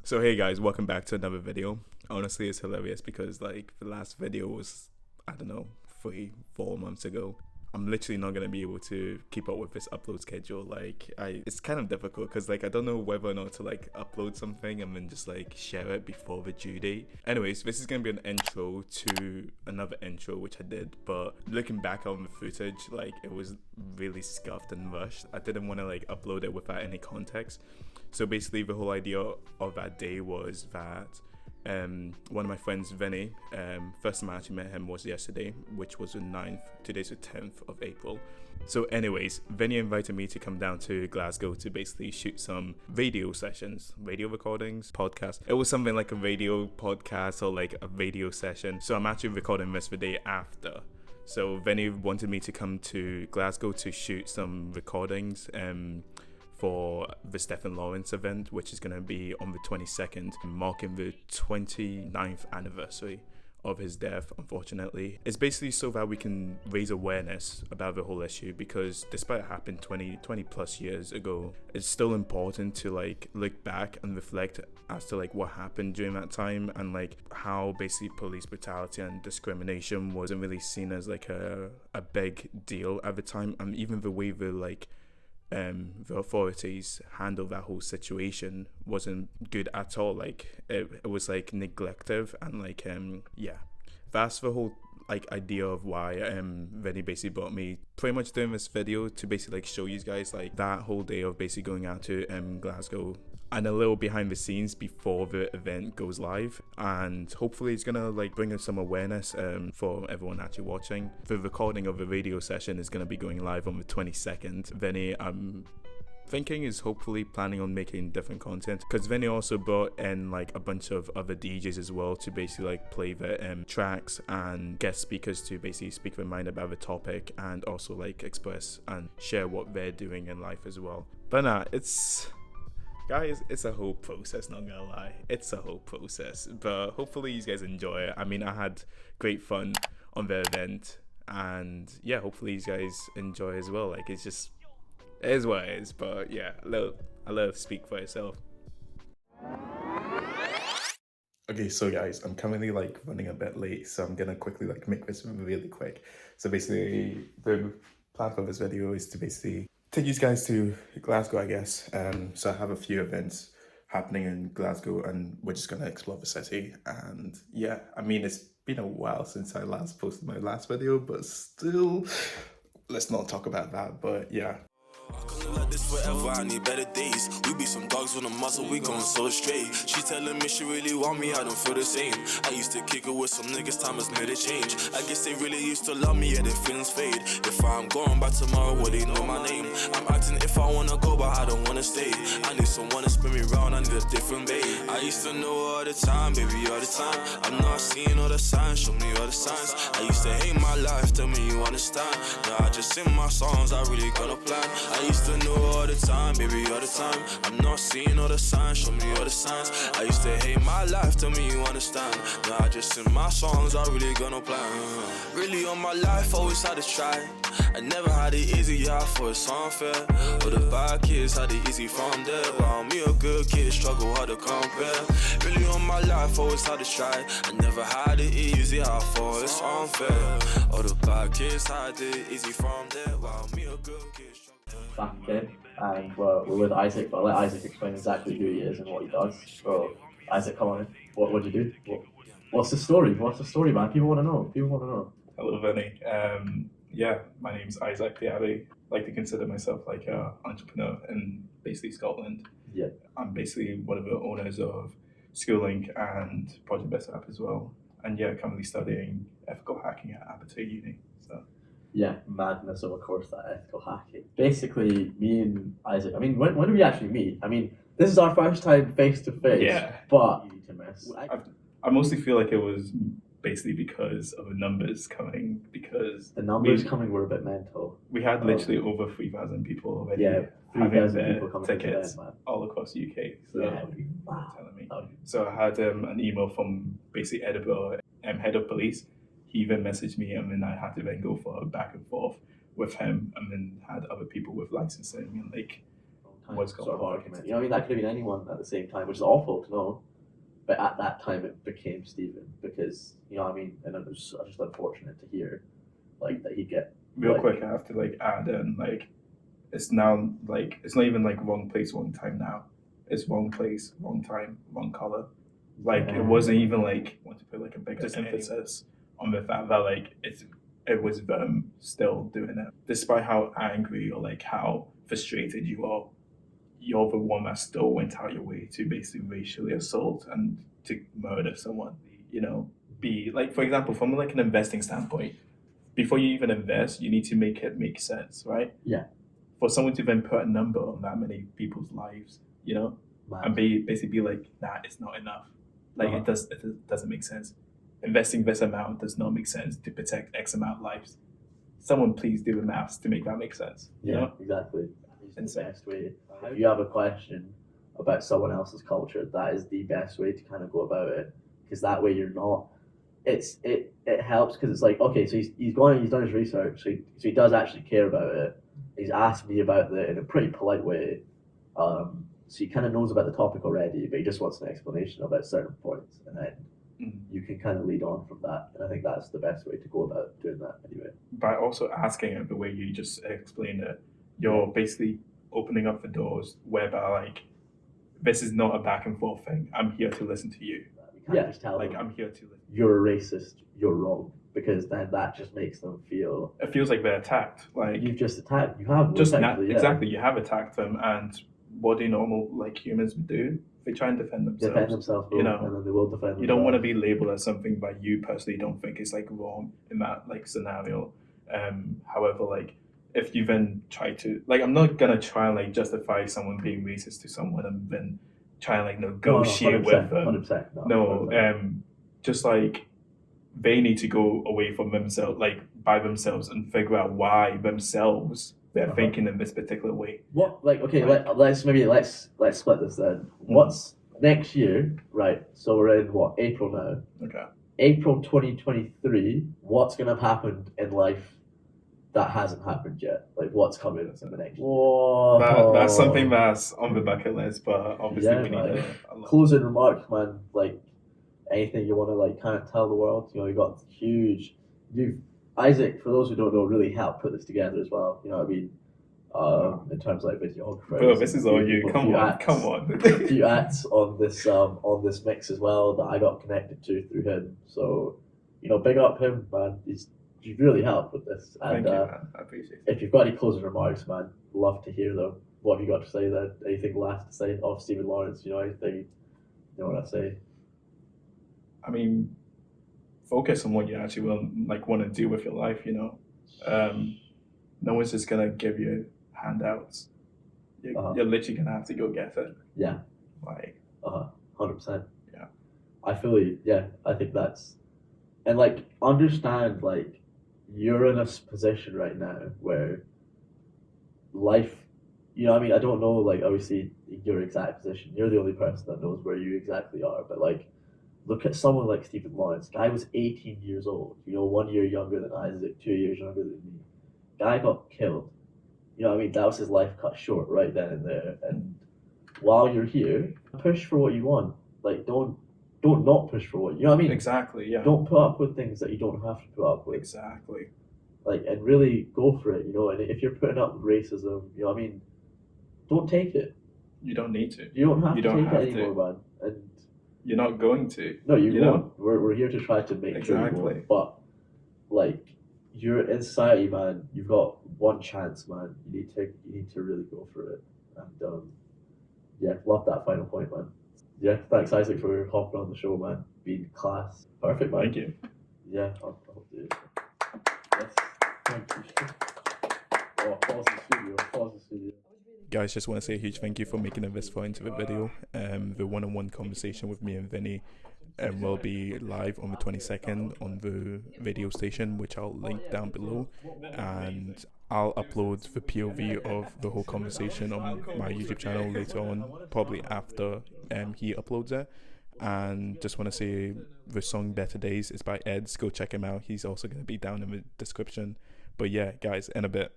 So hey guys, welcome back to another video. Honestly, it's hilarious because like the last video was, I don't know, 3-4 months ago. I'm literally not gonna be able to keep up with this upload schedule. It's kind of difficult because like I don't know whether or not to like upload something and then just like share it before the due date. Anyways, this is gonna be an intro to another intro which I did, but looking back on the footage, like it was really scuffed and rushed. I didn't want to like upload it without any context. So basically, the whole idea of that day was that one of my friends, Vinny, first time I actually met him was yesterday, which was the 9th. Today's the 10th of April. So anyways, Vinny invited me to come down to Glasgow to basically shoot some radio sessions, radio recordings, podcast. It was something like a radio podcast or like a radio session. So I'm actually recording this the day after. So Vinny wanted me to come to Glasgow to shoot some recordings for the Stephen Lawrence event, which is going to be on the 22nd, marking the 29th anniversary of his death, unfortunately. It's basically so that we can raise awareness about the whole issue, because despite it happened 20 plus years ago, it's still important to like look back and reflect as to like what happened during that time, and like how basically police brutality and discrimination wasn't really seen as like a big deal at the time, and even the way the authorities handled that whole situation wasn't good at all. Like it was like neglective, and like that's the whole like idea of why Vinny basically brought me pretty much doing this video, to basically like show you guys like that whole day of basically going out to Glasgow and a little behind the scenes before the event goes live, and hopefully it's gonna like bring us some awareness for everyone actually watching. The recording of the radio session is gonna be going live on the 22nd. Vinny, I'm thinking, is hopefully planning on making different content, because Vinny also brought in like a bunch of other DJs as well to basically like play the tracks, and guest speakers to basically speak their mind about the topic and also like express and share what they're doing in life as well. But nah, guys, it's a whole process, not gonna lie. It's a whole process, but hopefully you guys enjoy it. I mean, I had great fun on the event, and yeah, hopefully you guys enjoy as well. Like, it is what it is, but yeah, I love speak for itself. Okay, so guys, I'm currently like running a bit late, so I'm gonna quickly like make this really quick. So basically, the plan for this video is to basically take you guys to Glasgow, I guess. So I have a few events happening in Glasgow, and we're just gonna explore the city. And yeah, I mean, it's been a while since I last posted my last video, but still, let's not talk about that. But yeah. I can live like this forever, I need better days. We be some dogs with a muzzle, we going so straight. She telling me she really want me, I don't feel the same. I used to kick it with some niggas, time has made a change. I guess they really used to love me, yeah, their feelings fade. If I'm going back tomorrow, well, they know my name. I'm acting if I wanna go, but I don't wanna stay. I need someone to spin me round, I need a different babe. I used to know all the time, baby, all the time. I'm not seeing all the signs, show me all the signs. I used to hate my life, tell me you understand. Now I just sing my songs, I really got a plan. I used to know all the time, baby, all the time. I'm not seeing all the signs, show me all the signs. I used to hate my life, tell me you understand. Now I just sing my songs, I really got no plan. Really on my life, always had to try. I never had it easy, yeah, for it's unfair. But the bad kids had it easy from there. While me a good kid struggle hard to compare. Really on my life, always had to try. I never had it easy, yeah, for it's unfair. All the bad kids had it easy from there. While me a good kid struggle. Back then, and we're with Isaac, but I'll let Isaac explain exactly who he is and what he does. So, Isaac, come on in. What do you do? What's the story? What's the story, man? People want to know. Hello, Vinny. Yeah, my name's Isaac Diaby. I like to consider myself like an entrepreneur in basically Scotland. Yeah. I'm basically one of the owners of Schooling and Project Best App as well. And yeah, currently studying ethical hacking at Aperture Uni. So. Yeah, madness of a course, that ethical hacking. Basically, me and Isaac, I mean, when did we actually meet? I mean, this is our first time face to face. Yeah. But you need to miss. I mostly feel like it was basically because of the numbers coming, because the numbers coming were a bit mental. We had literally over 3,000 people already. Yeah, 3,000 people coming tickets to all across the UK. So, yeah, wow. Telling me. So I had an email from basically Edinburgh, head of police. He even messaged me, and then I had to then go for a back and forth with him, and then had other people with licensing and like kind was of sort of going on. argument. You know what I mean? That could have been anyone at the same time, which is awful to know. But at that time, it became Stephen because, you know what I mean? And it was just unfortunate to hear, like, that he'd get... Real like, quick, I have to, like, add in, like, it's now, like, it's not even, like, wrong place, wrong time now. It's wrong place, wrong time, wrong color. Like, it wasn't even, like, want to put, like, a big emphasis on the fact that, like, it was them still doing it. Despite how angry or, like, how frustrated you are, you're the one that still went out your way to basically racially assault and to murder someone, you know? Be, like, for example, from, like, an investing standpoint, before you even invest, you need to make it make sense, right? Yeah. For someone to then put a number on that many people's lives, you know, and basically be like, nah, it's not enough. Like it doesn't make sense. Investing this amount does not make sense to protect X amount of lives. Someone please do the maths to make that make sense. You know? Exactly. It's the best way. If you have a question about someone else's culture, that is the best way to kind of go about it, because that way you're not. It helps because it's like, okay, so he's done his research, so he does actually care about it. He's asked me about it in a pretty polite way, so he kind of knows about the topic already, but he just wants an explanation about certain points, and then you can kind of lead on from that. And I think that's the best way to go about doing that anyway. By also asking it the way you just explained it, you're basically opening up the doors whereby, like, this is not a back and forth thing. I'm here to listen to you. You can't just tell like, them, I'm here to listen. You're a racist, you're wrong, because then that just makes them feel... It feels like they're attacked. Like, you've just attacked. You have just exactly. You have attacked them, and what do normal, like, humans do? They try and defend themselves. Defend themselves, you know, and then they will defend themselves. You don't want to be labeled as something that you personally don't think is, like, wrong in that, like, scenario. However, like, if you then try to, like, I'm not gonna try and, like, justify someone being racist to someone and then try and, like, negotiate with them. 100%. No, just like they need to go away from themselves, like by themselves, and figure out why themselves they're thinking in this particular way. What, like, okay, let's split this then. What's next year, right? So we're in what, April now? Okay. April 2023. What's gonna have happened in life that hasn't happened yet? Like, what's coming in the next year? Whoa. That's something that's on the bucket list, but obviously we need a lot. Closing remarks, man. Like, anything you want to, like, kind of tell the world? You know, you got huge. Isaac, for those who don't know, really helped put this together as well. You know what I mean? In terms of, like, videographers. Bro, this is all you. Come on. A few acts on this mix as well that I got connected to through him. So, you know, big up him, man. You've really helped with this. And, Thank you, man. I appreciate it. If you've got any closing remarks, man, love to hear them. What have you got to say then? Anything last to say of Stephen Lawrence? You know, anything you want to say? I mean, focus on what you actually want to do with your life, you know. No one's just going to give you handouts. You're literally going to have to go get it. Yeah. Like, 100%. Yeah. I think that's... And, like, understand, like, you're in a position right now where life... You know what I mean? I don't know, like, obviously, your exact position. You're the only person that knows where you exactly are. But, like, look at someone like Stephen Lawrence. Guy was 18 years old. You know, 1 year younger than Isaac, 2 years younger than me. Guy got killed. You know what I mean? That was his life cut short right then and there. And while you're here, push for what you want. Like, don't not push for what you know what I mean? Exactly, yeah. Don't put up with things that you don't have to put up with. Exactly. Like, and really go for it, you know. And if you're putting up with racism, you know what I mean? Don't take it. You don't need to. You don't have to take it anymore, man. And you're not going to. No, you won't. We're here to try to make sure you won't. But, like, you're in society, man. You've got one chance, man. You need to really go for it. And love that final point, man. Yeah, thanks, Isaac, for hopping on the show, man. Being class. Perfect, man. Thank you. Yeah, I'll do it. Yes, thank you. Oh, pause the studio. Guys, just want to say a huge thank you for making it this far into the video. The one-on-one conversation with me and Vinny will be live on the 22nd on the video station, which I'll link down below, and I'll upload the POV of the whole conversation on my YouTube channel later on, probably after he uploads it. And just want to say the song Better Days is by Eds. Go check him out. He's also going to be down in the description. But yeah, guys, in a bit.